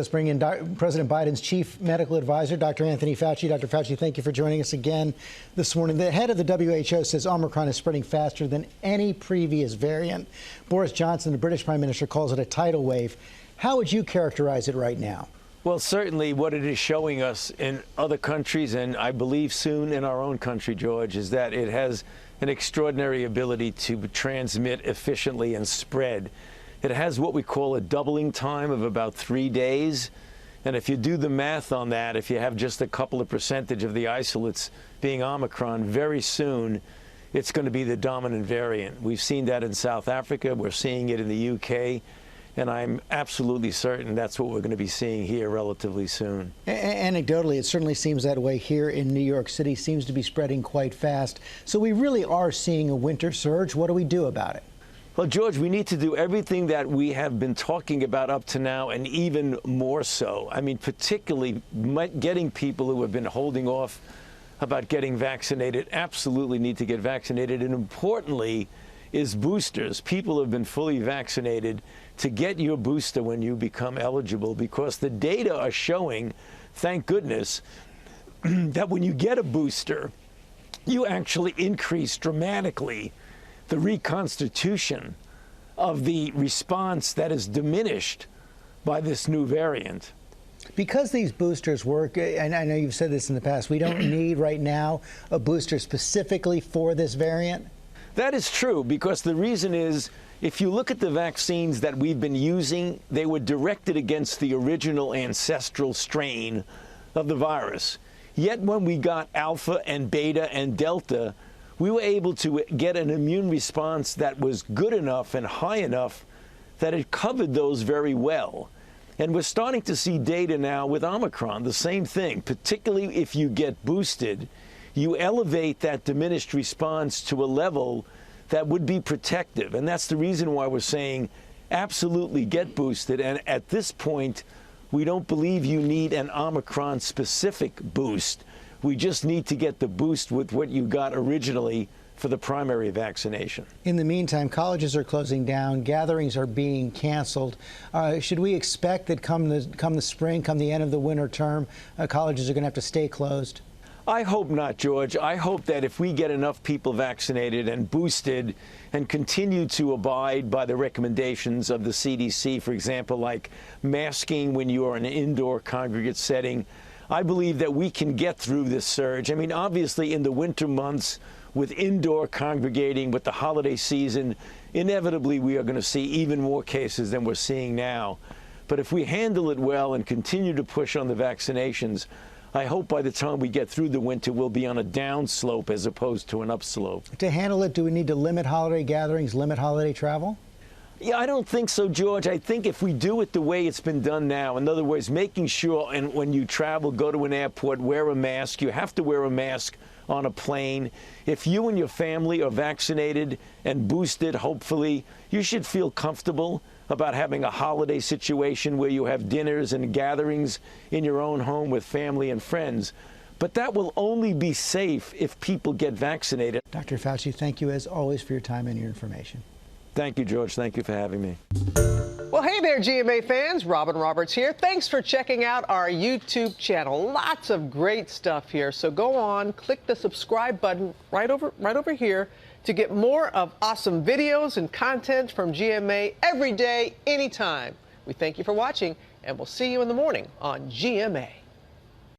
Let's bring in President Biden's chief medical advisor, Dr. Anthony Fauci. Dr. Fauci, thank you for joining us again this morning. The head of the WHO says Omicron is spreading faster than any previous variant. Boris Johnson, the British Prime Minister, calls it a tidal wave. How would you characterize it right now? Well, certainly what it is showing us in other countries, and I believe soon in our own country, George, is that it has an extraordinary ability to transmit efficiently and spread. It has what we call a doubling time of about 3 days. And if you do the math on that, if you have just a couple of percentage of the isolates being Omicron, very soon it's going to be the dominant variant. We've seen that in South Africa. We're seeing it in the UK. And I'm absolutely certain that's what we're going to be seeing here relatively soon. Anecdotally, it certainly seems that way here in New York City. Seems to be spreading quite fast. So we really are seeing a winter surge. What do we do about it? Well, George, we need to do everything that we have been talking about up to now, and even more so. I mean, particularly getting people who have been holding off about getting vaccinated absolutely need to get vaccinated. And importantly is boosters. People have been fully vaccinated to get your booster when you become eligible, because the data are showing, thank goodness, that when you get a booster, you actually increase dramatically the reconstitution of the response that is diminished by this new variant. Because these boosters work, and I know you've said this in the past, we don't need right now a booster specifically for this variant? That is true, because the reason is, if you look at the vaccines that we've been using, they were directed against the original ancestral strain of the virus. Yet when we got Alpha and Beta and Delta, we were able to get an immune response that was good enough and high enough that it covered those very well. And we're starting to see data now with Omicron, the same thing, particularly if you get boosted, you elevate that diminished response to a level that would be protective. And that's the reason why we're saying absolutely get boosted. And at this point, we don't believe you need an Omicron-specific boost. We just need to get the boost with what you got originally for the primary vaccination. In the meantime, colleges are closing down, gatherings are being canceled. Should we expect that come the spring, come the end of the winter term, colleges are going to have to stay closed? I hope not, George. I hope that if we get enough people vaccinated and boosted and continue to abide by the recommendations of the CDC, for example, like masking when you are in an indoor congregate setting, I believe that we can get through this surge. I mean, obviously, in the winter months, with indoor congregating, with the holiday season, inevitably we are going to see even more cases than we're seeing now. But if we handle it well and continue to push on the vaccinations, I hope by the time we get through the winter, we'll be on a down slope as opposed to an upslope. To handle it, do we need to limit holiday gatherings, limit holiday travel? Yeah, I don't think so, George. I think if we do it the way it's been done now, in other words, making sure, and when you travel, go to an airport, wear a mask. You have to wear a mask on a plane. If you and your family are vaccinated and boosted, hopefully, you should feel comfortable about having a holiday situation where you have dinners and gatherings in your own home with family and friends. But that will only be safe if people get vaccinated. Dr. Fauci, thank you as always for your time and your information. Thank you, George. Thank you for having me. Well, hey there, GMA fans. Robin Roberts here. Thanks for checking out our YouTube channel. Lots of great stuff here. So go on, click the subscribe button right over here to get more of awesome videos and content from GMA every day, anytime. We thank you for watching, and we'll see you in the morning on GMA.